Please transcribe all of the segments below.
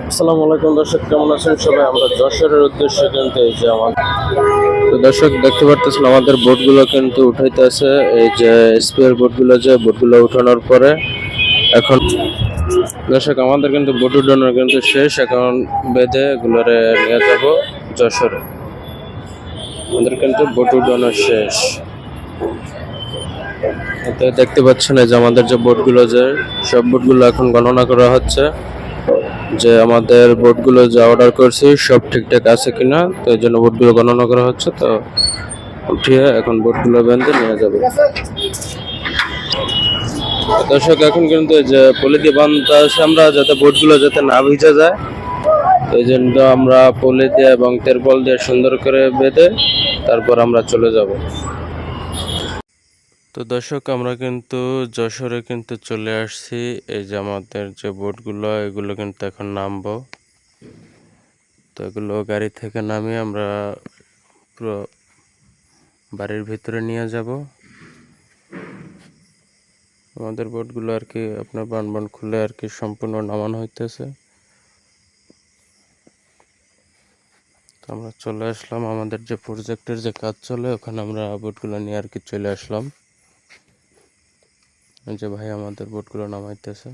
আসসালামু আলাইকুম দর্শক, কেমন আছেন সবাই? আমরা যশোরের উদ্দেশ্যে কিন্তু এই যে আমার তো দর্শক দেখতে পারতেছেন আমাদের বোটগুলো কিন্তু উঠাইতেছে। এই যে স্পেয়ার বোটগুলো, যে বোটগুলো উঠানোর পরে এখন দর্শক আমাদের কিন্তু বোট উঠানোর কিন্তু শেষ। এখন বেঁধে এগুলোরে নিয়ে যাব যশোরে। আমাদের কিন্তু বোট উঠানো শেষ। এতে দেখতে পাচ্ছেন এই যে আমাদের যে বোটগুলো, যে সব বোটগুলো এখন গণনা করা হচ্ছে যে আমাদের বোটগুলো যা অর্ডার করছি সব ঠিকঠাক আছে কিনা। তো এই জন্য বোটগুলো গণনা করা হচ্ছে। তো উঠিয়ে এখন বোটগুলো বেঁধে নিয়ে যাবে। দর্শক এখন কিন্তু এই যে পলি দিয়ে বাঁধতে আছে আমরা, যাতে বোটগুলো যাতে না ভিজে যায়। এই জন্য আমরা পলি দিয়ে এবং তেরপল দিয়ে সুন্দর করে বেঁধে তারপর আমরা চলে যাব। তো দর্শক আমরা কিন্তু যশোরে কিন্তু চলে আসছি। এই যে আমাদের যে বোটগুলো, এগুলো কিন্তু এখন নামবো। তো এগুলো গাড়ি থেকে নামিয়ে আমরা পুরো বাড়ির ভিতরে নিয়ে যাব। আমাদের বোটগুলো আর কি আপনার বানবান খুলে আর কি সম্পূর্ণ নামানো হইতেছে। তো আমরা চলে আসলাম আমাদের যে প্রজেক্টের যে কাজ চলে, ওখানে আমরা বোটগুলো নিয়ে আর কি চলে আসলাম। যে ভাই আমাদের বোটগুলো নামাইতেছে।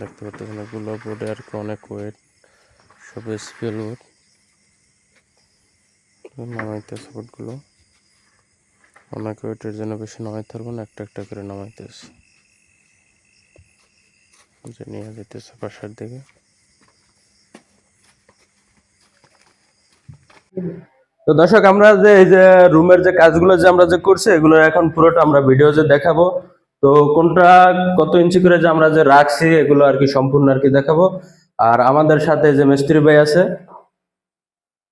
দেখতে পাচ্ছেন এগুলো বোটে আর কি অনেক ওয়েট, সব স্পেল বোট নামাইতেছে। বোটগুলো অনেক ওয়েটের জন্য বেশি নামাইতে পারবো না, একটা একটা করে নামাইতেছে, যে নিয়ে যেতেছে বাসার দিকে। তো দর্শক আমরা যে এই যে রুমের যে কাজগুলো যে আমরা যে করছি, এগুলো এখন পুরোটা আমরা ভিডিও যে দেখাবো। তো কোনটা কত ইঞ্চি করে যে আমরা যে রাখছি এগুলো আর কি সম্পূর্ণ আর কি দেখাবো। আর আমাদের সাথে যে মিস্ত্রি ভাই আছে,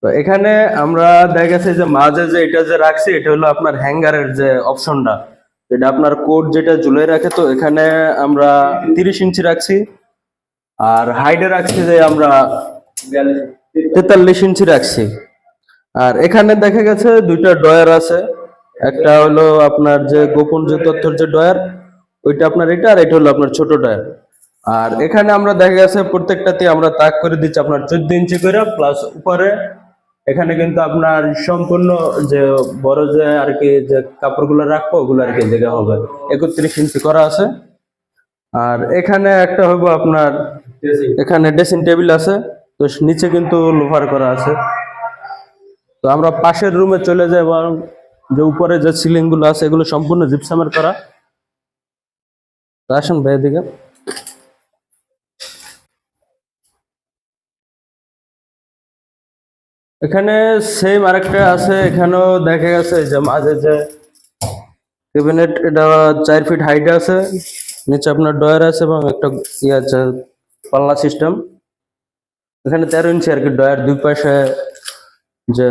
তো এখানে আমরা দেখা গেছে যে মাঝে যে এটা যে রাখছি, এটা হলো আপনার হ্যাঙ্গারের যে অপশনটা, এটা আপনার কোট যেটা ঝুলে রাখে। তো এখানে আমরা 30 ইঞ্চি রাখছি। আর হাইডে রাখছি যে আমরা 43 ইঞ্চি রাখছি। আর এখানে দেখা গেছে দুইটা ডয়ার আছে। একটা হলো আপনার যে গোপন যে তথ্যের যে ডয়ার, ওইটা আপনার এটা, আর এটা হলো আপনার ছোট ডয়ার। আর এখানে আমরা দেখা গেছে প্রত্যেকটাতে আমরা তাক করে দিচ্ছি আপনার 14 ইঞ্চি করে, প্লাস উপরে এখানে কিন্তু আপনার সম্পূর্ণ যে বড় যে আর কি যে কাপড়গুলো রাখবো ওগুলো আর কি জায়গা হবে 31 ইঞ্চি করা আছে। আর এখানে একটা হবো আপনার, এখানে ড্রেসিং টেবিল আছে। তো নিচে কিন্তু লোফার করা আছে। তো আমরা পাশের রুমে চলে যাই, এবং যে উপরে যে সিলিং গুলো আছে এগুলো সম্পূর্ণ জিপসামের করা। তো আসুন ভাই দিকে। এখানে সেম আরেকটা আছে, এখানেও দেখা গেছে যে মাঝে যে ক্যাবিনেট, এটা 4 ফিট হাইট আছে। নিচে আপনার ডয়ার আছে এবং একটা ইয়ে আছে পাল্লা সিস্টেম। এখানে 13 ইঞ্চি আর কি ডয়ার, দুই পাশে যে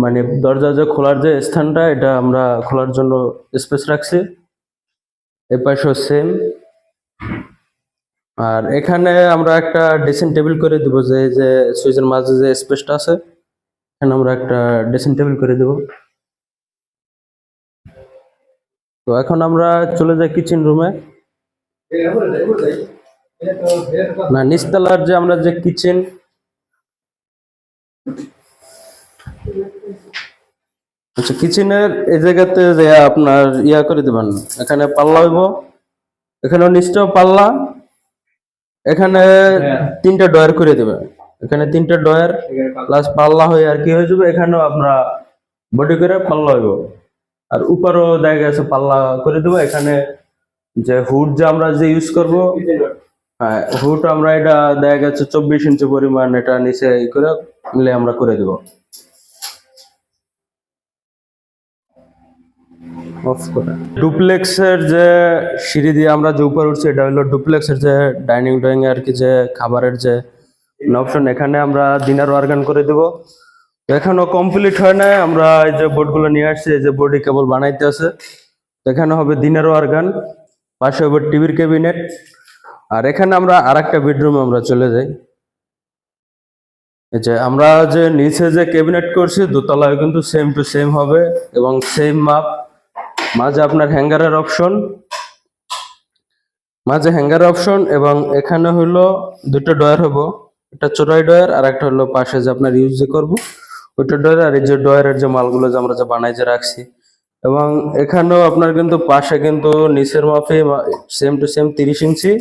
মানে দরজা যে খোলার যে স্থানটা, এটা আমরা খোলার জন্য স্পেস রাখছি। এই পাশেও সেম। আর এখানে আমরা একটা ড্রেসিং টেবিল করে দিব, যে যে সুইচের মাঝে যে স্পেসটা আছে, এখানে আমরা একটা ড্রেসিং টেবিল করে দেব। তো এখন আমরা চলে যাই কিচেন রুমে। না, নিচতলার যে আমরা যে কিচেন, আচ্ছা কিচেনের এই জায়গাতে যে আপনার ইয়া করে দিবেন, এখানে পাল্লা হইব, এখানে নিচটাও পাল্লা, এখানে 3টা ডয়ার করে দেবে। এখানে 3টা ডয়ার প্লাস পাল্লা হয়ে আর কি হয়ে যাবে। এখানেও আমরা বডি করে পাল্লা হইব। আর উপরও দেখা গেছে পাল্লা করে দেবো। এখানে যে হুড যে আমরা যে ইউজ করব, হ্যাঁ হুড আমরা এটা দেখা গেছে 24 ইঞ্চি পরিমাণ, এটা নিচে ই করে মিলে আমরা করে দেব। ডুপ্লেক্সের যে সিঁড়ি দিয়ে আমরা যে উপরে উঠছি, এটা হলো ডুপ্লেক্সের যে ডাইনিং ড্রয়িং আর কি যে খাবারের যে অপশন, এখানে আমরা ডিনার অর্গান করে দেব। এখনো কমপ্লিট হয় না, আমরা এই যে বোর্ডগুলো নিয়ে আসছি, এই যে বোর্ডই কেবল বানাইতে আছে। এখানে হবে দিনের অর্গান, পাশে হবে টিভির ক্যাবিনেট। আর এখানে আমরা আরেকটা বেডরুমে আমরা চলে যাই। এই যে আমরা যে নিচে যে ক্যাবিনেট করছি দোতলায় কিন্তু সেম টু সেম হবে এবং সেম মাপ। মাঝে আপনার হ্যাঙ্গারের অপশন, এবং এখানে হলো দুটো ডয়ার হবো, একটা চোরাই ডয়ার আর একটা হলো পাশে যে আপনার ইউজ যে করবো ওইটা ডয়ার, আর এই যে ডয়ারের যে মালগুলো যে আমরা যে বানাই যে রাখছি। এবং এখানেও আপনার কিন্তু পাশে কিন্তু নিচের মাপে সেম টু সেম 30 ইঞ্চি,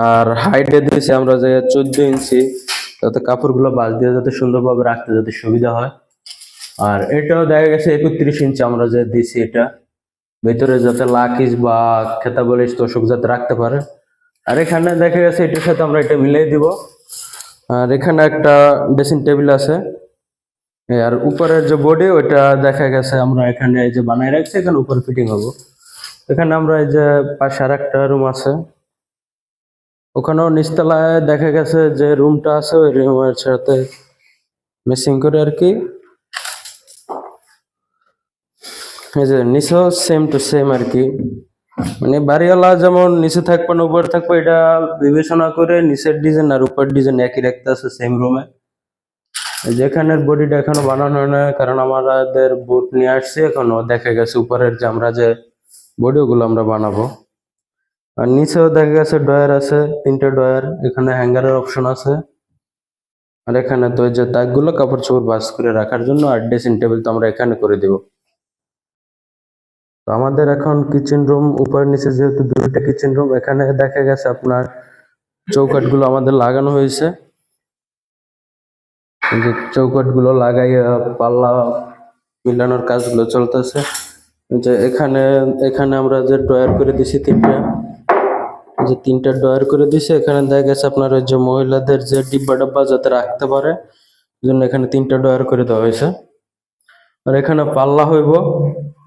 আর হাইটে দিয়েছি আমরা যে 14 ইঞ্চি, যাতে কাপড়গুলো বাঁশ দিয়ে যাতে সুন্দরভাবে রাখতে যাতে সুবিধা হয়। আর এটাও দেখা গেছে 31 ইঞ্চি আমরা যে দিছি, এটা ভিতরে যাতে লাকিস বা খেতা বলিস তোষক যাতে রাখতে পারে। আর এখানে দেখা গেছে এটার সাথে আমরা এটা মিলিয়ে দিব। আর এখানে একটা ড্রেসিং টেবিল আছে, আর উপরের যে বডি ওইটা দেখা গেছে আমরা এখানে এই যে বানাই রাখছি, এখানে উপরে ফিটিং হবো। এখানে আমরা এই যে পাশে আর একটা রুম আছে, ওখানেও নিচতলায় দেখা গেছে যে রুমটা আছে ওই রুমের সাথে মেসিং করে আর কি। এই যে নিচেও সেম টু সেম আর কি, মানে বাড়িওয়ালা যেমন নিচে থাকবে না উপরে থাকবে এটা বিবেচনা করে নিচের ডিজাইন আর উপরের ডিজাইন একই রাখতে আছে সেম রুমে। যেখানের বডিটা এখনো বানানো হয় না, কারণ আমাদের বোট নিয়ে আসছে এখনো, দেখা গেছে উপরের যে আমরা যে বডি ওগুলো আমরা বানাবো। আর নিচেও দেখা গেছে ডয়ার আছে, 3টে ডয়ার, এখানে হ্যাঙ্গারের অপশন আছে। আর এখানে তো ওই যে তাকগুলো কাপড় চোপড় ভাঁজ করে রাখার জন্য, আর ড্রেসিং টেবিল তো আমরা এখানে করে দিব। তো আমাদের এখন কিচেন রুম উপর নিচে যেহেতু দুইটা কিচেন রুম, এখানে দেখা গেছে আপনার চৌকাট গুলো আমাদের লাগানো হয়েছে। এই যে চৌকাট গুলো লাগাইয়া পাল্লা মিলানোর কাজগুলো চলতেছে। যে এখানে এখানে আমরা যে ড্রয়ার করে দিছি তিনটা ড্রয়ার করে দিছি। এখানে দেখা গেছে আপনার ওই যে মহিলাদের যে ডিব্বা ডাব্বা যাতে রাখতে পারে, এই জন্য এখানে 3টা ড্রয়ার করে দেওয়া হয়েছে। আর এখানে পাল্লা হইব,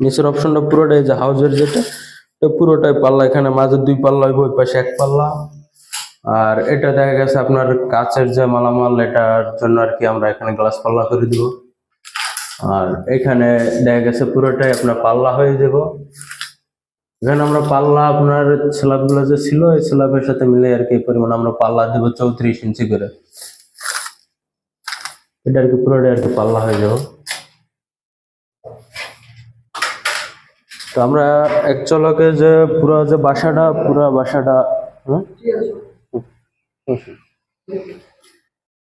নিচের অপশনটা পুরোটাই যে হাউজের যেটা পুরোটাই পাল্লা, এখানে মাঝে 2 পাল্লা হইব, ওই পাশে 1 পাল্লা। আর এটা দেখা গেছে আপনার কাচের যে মালামাল এটার জন্য আর কি আমরা এখানে গ্লাস পাল্লা করে দিব। আর এখানে দেখা গেছে পুরোটাই আপনার পাল্লা হয়ে যাব। এখানে আমরা পাল্লা আপনার স্ল্যাব গুলো যে ছিল এই স্ল্যাবের সাথে মিলে আর কি পরিমাণ আমরা পাল্লা দেবো 34 ইঞ্চি করে, এটা আর কি পুরোটাই আর কি পাল্লা হয়ে যাব। তো আমরা এক চলকে যে পুরো বাসাটা